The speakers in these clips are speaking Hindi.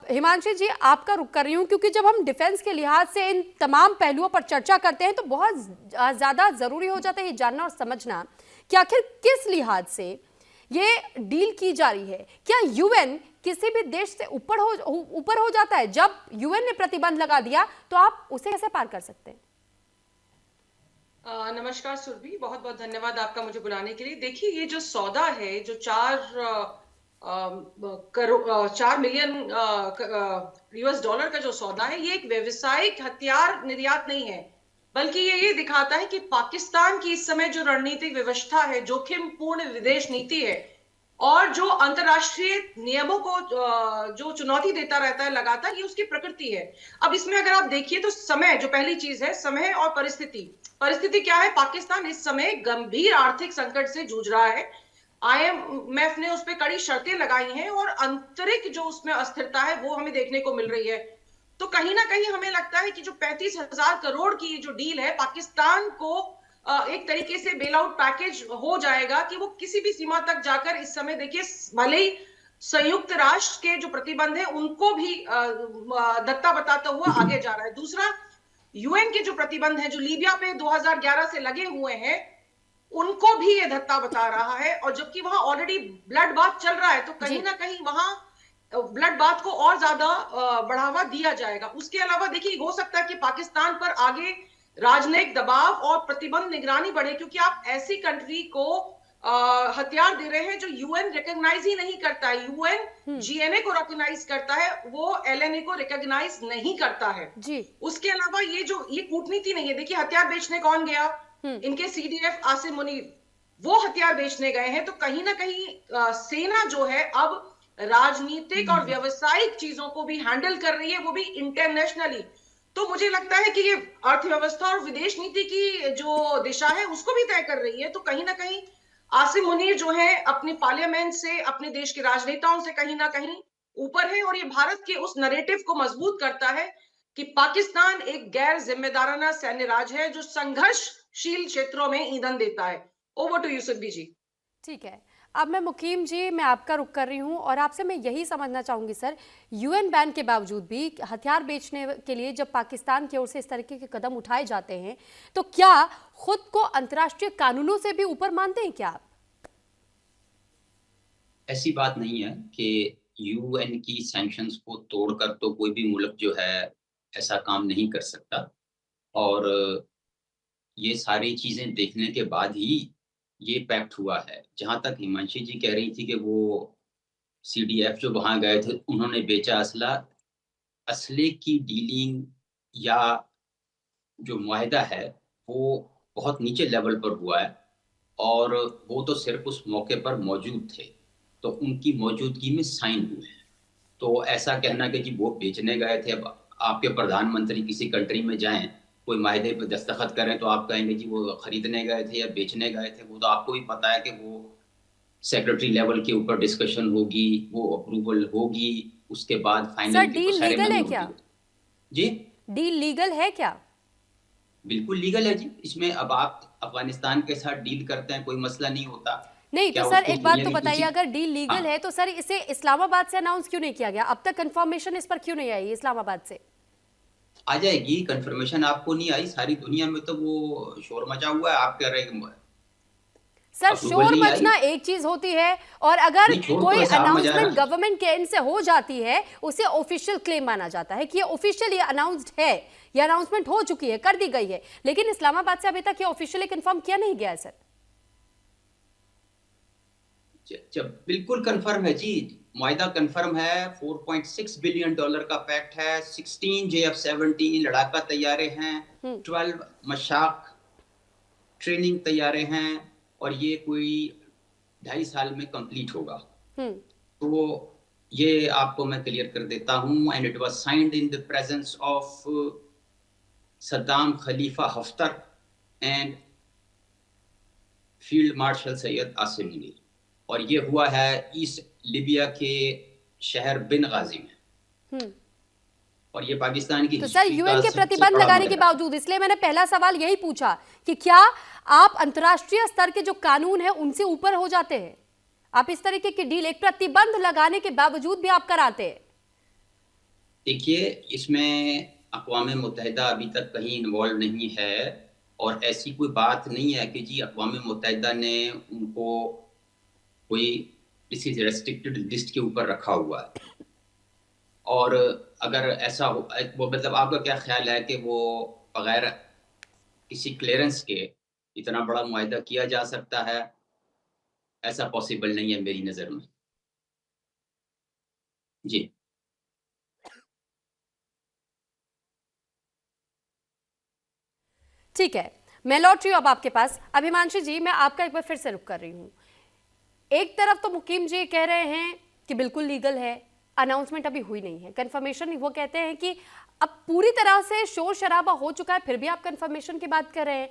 हिमांशी जी, आपका रुख कर रही हूँ क्योंकि जब हम डिफेंस के लिहाज से इन तमाम पहलुओं पर चर्चा करते हैं तो बहुत ज्यादा जरूरी हो जाता है ये जानना और समझना कि आखिर किस लिहाज से ये डील की जा रही है। क्या यूएन किसी भी देश से ऊपर हो जाता है? जब यूएन ने प्रतिबंध लगा दिया तो आप उसे कैसे पार कर सकते हैं? नमस्कार सुरभि, बहुत बहुत धन्यवाद आपका मुझे बुलाने के लिए। देखिए, ये जो सौदा है, जो 4 मिलियन यूएस डॉलर का जो सौदा है, ये एक व्यवसायिक हथियार निर्यात नहीं है, बल्कि ये दिखाता है कि पाकिस्तान की इस समय जो रणनीतिक व्यवस्था है, जोखिम पूर्ण विदेश नीति है, और जो अंतरराष्ट्रीय नियमों को जो चुनौती देता रहता है लगातार, ये उसकी प्रकृति है। अब इसमें अगर आप देखिए तो समय, जो पहली चीज है, समय और परिस्थिति क्या है? पाकिस्तान इस समय गंभीर आर्थिक संकट से जूझ रहा है। आईएमएफ ने उस पर कड़ी शर्तें लगाई हैं और आंतरिक जो उसमें अस्थिरता है वो हमें देखने को मिल रही है। तो कहीं ना कहीं हमें लगता है कि जो 35,000 करोड़ की जो डील है, पाकिस्तान को एक तरीके से बेल आउट पैकेज हो जाएगा कि वो किसी भी सीमा तक जाकर, इस समय देखिए, भले ही संयुक्त राष्ट्र के जो प्रतिबंध है उनको भी दत्ता बताता हुआ आगे जा रहा है। दूसरा, यूएन के जो प्रतिबंध है, जो लीबिया पे 2011 से लगे हुए हैं, उनको भी ये धत्ता बता रहा है। और जबकि वहां ऑलरेडी ब्लड बाथ चल रहा है, तो कहीं जी। ना कहीं वहां ब्लड बाथ को और ज्यादा बढ़ावा दिया जाएगा। उसके अलावा देखिए, हो सकता है कि पाकिस्तान पर आगे राजनयिक दबाव और प्रतिबंध निगरानी बढ़े, क्योंकि आप ऐसी कंट्री को हथियार दे रहे हैं जो यूएन रिकॉग्नाइज ही नहीं करता है। यूएन जीएनए को रिकॉग्नाइज करता है, वो एलएनए को रिकॉग्नाइज नहीं करता है। जी। उसके अलावा ये कूटनीति नहीं है। देखिए, हथियार बेचने कौन गया? हम्म। इनके सीडीएफ आसिम मुनीर, वो हथियार बेचने गए हैं। तो कहीं ना कहीं सेना जो है अब राजनीतिक और व्यवसायिक चीजों को भी हैंडल कर रही है, वो भी इंटरनेशनली। तो मुझे लगता है कि ये अर्थव्यवस्था और विदेश नीति की जो दिशा है उसको भी तय कर रही है। तो कहीं ना कहीं आसिम मुनीर जो है अपने पार्लियामेंट से, अपने देश के राजनेताओं से कहीं ना कहीं ऊपर है, और ये भारत के उस नैरेटिव को मजबूत करता है कि पाकिस्तान एक गैर जिम्मेदाराना सैन्य राज है जो संघर्षशील क्षेत्रों में ईंधन देता है। ओवर टू यूसुफ जी। ठीक है। अब मैं मुकीम जी, मैं आपका रुख कर रही हूँ और आपसे मैं यही समझना चाहूंगी सर, यूएन बैन के बावजूद भी हथियार बेचने के लिए जब पाकिस्तान की ओर से इस तरीके के कदम उठाए जाते हैं तो क्या खुद को अंतर्राष्ट्रीय कानूनों से भी ऊपर मानते हैं क्या आप? ऐसी बात नहीं है कि यूएन की सैंक्शंस को तोड़कर तो कोई भी मुल्क जो है ऐसा काम नहीं कर सकता। और ये सारी चीजें देखने के बाद ही ये पैक्ट हुआ है। जहां तक हिमांशी जी कह रही थी कि वो सीडीएफ जो वहां गए थे उन्होंने बेचा असला, असले की डीलिंग या जो मुआहिदा है वो बहुत नीचे लेवल पर हुआ है, और वो तो सिर्फ उस मौके पर मौजूद थे, तो उनकी मौजूदगी में साइन हुए हैं। तो ऐसा कहना कि जी वो बेचने गए थे, अब आपके प्रधानमंत्री किसी कंट्री में जाएं, कोई माहदे पे दस्तखत करें तो आप कहेंगे जी वो खरीदने गए थे या बेचने गए थे। वो तो आपको भी पता है कि वो सेक्रेटरी लेवल के ऊपर डिस्कशन होगी, वो अप्रूवल होगी, उसके बाद सर, फाइनल की वो डील लीगल सेरेमनी है होती क्या? है। जी डील लीगल है क्या? बिल्कुल लीगल है जी। इसमें अब आप अफगानिस्तान के साथ डील करते हैं, कोई मसला नहीं होता। नहीं तो क्या सर उसको एक बात दुनिया तो की बताइए, किसी अगर डील लीगल हाँ है तो सर इसे इस्लामाबाद से अनाउंस क्यों नहीं किया गया? अब तक कंफर्मेशन इस पर क्यों नहीं आई इस्लामाबाद से? आ जाएगी कंफर्मेशन। आपको नहीं आई? सारी दुनिया में तो वो शोर मचा हुआ है। आप कह रहे हैं सर, अप्रूवल शोर नहीं आई? मचना एक चीज होती है और अगर नहीं, शोर तो कोई वैसे आप मचा अनाउंसमेंट रहा। गवर्नमेंट के एंड से हो जाती है उसे ऑफिशियल क्लेम माना जाता है कि ये ऑफिशियल, ये अनाउंस्ड है, ये अनाउंसमेंट हो चुकी है, कर दी गई है। लेकिन इस्लामाबाद से अभी तक ये ऑफिशियली कंफर्म किया नहीं गया है सर। जब बिल्कुल कंफर्म है जी, मुआहिदा कंफर्म है। $4.6 बिलियन का पैक्ट है। 16 JF-17 लड़ाका तैयारे हैं, 12 मशाक ट्रेनिंग तैयारे हैं, और ये कोई 2.5 साल में कंप्लीट होगा। तो ये आपको मैं क्लियर कर देता हूँ। And it was signed in the presence of Saddam Khalifa Haftar and field marshal Syed Asim Munir, और ये हुआ है ईस्ट लिबिया के शहर बिन गाजी में। और ये पाकिस्तान की तो सर, हिस्ट्री यूएन का के सबसे प्रतिबंध बड़ा लगाने के मुआहिदा है। बावजूद, इसलिए मैंने पहला सवाल यही पूछा कि क्या आप अंतर्राष्ट्रीय स्तर के जो कानून है उनसे ऊपर हो जाते हैं? आप इस तरीके की डील एक प्रतिबंध लगाने के बावजूद भी आप कराते हैं? देखिए, इसमें अक़वाम मुत्तहिदा अभी तक कहीं इन्वॉल्व नहीं है और ऐसी कोई बात नहीं है कि जी अक़वाम मुत्तहिदा ने उनको कोई किसी रेस्ट्रिक्टेड लिस्ट के ऊपर रखा हुआ है। और अगर ऐसा हो वो मतलब आपका क्या ख़्याल है कि वो बग़ैर किसी क्लीयरेंस के इतना बड़ा मुआहिदा किया जा सकता है? ऐसा पॉसिबल नहीं है मेरी नज़र में। जी। ठीक है, मैं लौट रही हूँ अब आपके पास। अभिमांशी जी, मैं आपका एक बार फिर से रुख कर रही हूँ। एक तरफ तो मुकीम जी कह रहे हैं कि बिल्कुल लीगल है, अनाउंसमेंट अभी हुई नहीं है, कंफर्मेशन वो कहते हैं कि अब पूरी तरह से शोर शराबा हो चुका है, फिर भी आप कंफर्मेशन की बात कर रहे हैं।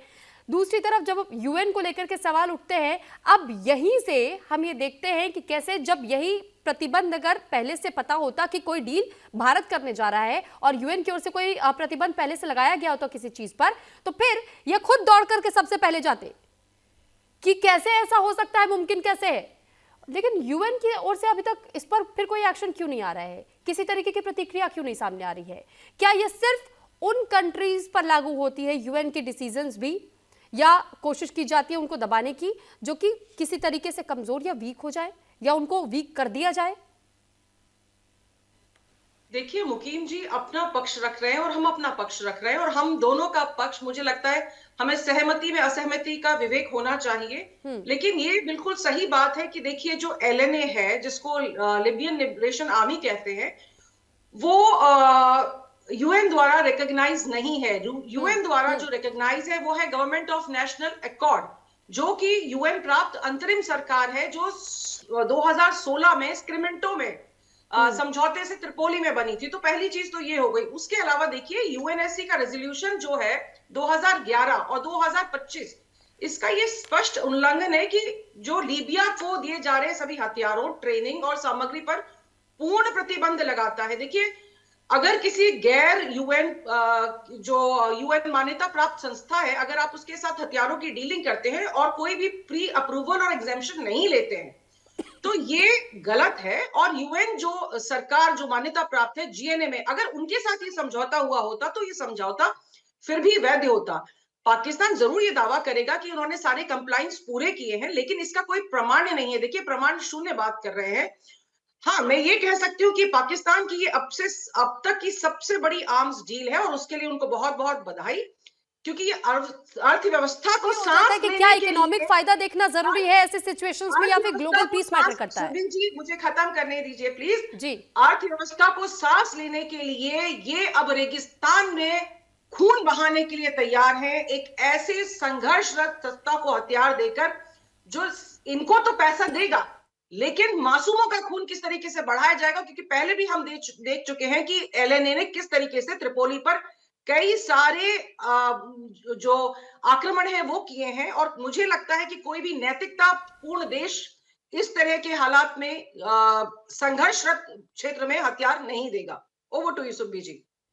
दूसरी तरफ जब यूएन को लेकर के सवाल उठते हैं, अब यहीं से हम ये देखते हैं कि कैसे जब यही प्रतिबंध अगर पहले से पता होता कि कोई डील भारत करने जा रहा है और यूएन की ओर से कोई प्रतिबंध पहले से लगाया गया होता किसी चीज पर, तो फिर ये खुद दौड़ करके सबसे पहले जाते कि कैसे ऐसा हो सकता है, मुमकिन कैसे है। लेकिन यूएन की ओर से अभी तक इस पर फिर कोई एक्शन क्यों नहीं आ रहा है, किसी तरीके की प्रतिक्रिया क्यों नहीं सामने आ रही है? क्या ये सिर्फ उन कंट्रीज पर लागू होती है यूएन की डिसीजंस भी, या कोशिश की जाती है उनको दबाने की जो कि किसी तरीके से कमजोर या वीक हो जाए या उनको वीक कर दिया जाए? देखिए, मुकीम जी अपना पक्ष रख रहे हैं और हम अपना पक्ष रख रहे हैं, और हम दोनों का पक्ष, मुझे लगता है हमें सहमति में असहमति का विवेक होना चाहिए। लेकिन ये बिल्कुल सही बात है कि देखिए, जो एलएनए है, जिसको लिबियन लिबरेशन आर्मी कहते हैं, वो यूएन द्वारा रिकॉग्नाइज नहीं है। यूएन द्वारा जो रिकॉग्नाइज है वो है गवर्नमेंट ऑफ नेशनल अकॉर्ड, जो कि यूएन प्राप्त अंतरिम सरकार है, जो 2016 में स्क्रिमेंटो में समझौते से त्रिपोली में बनी थी। तो पहली चीज तो ये हो गई। उसके अलावा देखिए, यूएनएससी का रेजोल्यूशन जो है 2011 और 2025, इसका ये स्पष्ट उल्लंघन है कि जो लीबिया को दिए जा रहे सभी हथियारों, ट्रेनिंग और सामग्री पर पूर्ण प्रतिबंध लगाता है। देखिए, अगर किसी गैर यूएन जो यूएन मान्यता प्राप्त संस्था है, अगर आप उसके साथ हथियारों की डीलिंग करते हैं और कोई भी प्री अप्रूवल और एग्जेम्पशन नहीं लेते हैं, तो ये गलत है। और यूएन जो सरकार जो मान्यता प्राप्त है जीएनए में, अगर उनके साथ ये समझौता हुआ होता तो ये समझौता फिर भी वैध होता। पाकिस्तान जरूर ये दावा करेगा कि उन्होंने सारे कंप्लायंस पूरे किए हैं, लेकिन इसका कोई प्रमाण नहीं है। देखिए, प्रमाण शून्य बात कर रहे हैं। हाँ, मैं ये कह सकती हूँ कि पाकिस्तान की ये अब तक की सबसे बड़ी आर्म्स डील है, और उसके लिए उनको बहुत बहुत बधाई, क्योंकि ये अर्थव्यवस्था को हो जाता है सांस कि क्या लेने के इकोनॉमिक लिए। फायदा देखना जरूरी है ऐसे सिचुएशंस में, या फिर ग्लोबल पीस मैटर करता है? सुबिन जी, मुझे खत्म करने दीजिए प्लीज। जी। अर्थव्यवस्था को सांस लेने के लिए ये अब रेगिस्तान में खून बहाने के लिए तैयार है, एक ऐसे संघर्षरत सत्ता को हथियार देकर जो इनको तो पैसा देगा, लेकिन मासूमों का खून किस तरीके से बढ़ाया जाएगा। क्योंकि पहले भी हम देख चुके हैं कि एलएनए ने किस तरीके से त्रिपोली पर कई सारे जो आक्रमण है वो किए हैं, और मुझे लगता है कि कोई भी नैतिकता पूर्ण देश इस तरह के हालात में संघर्षरत क्षेत्र में हथियार नहीं देगा। Over to you Subbi ji.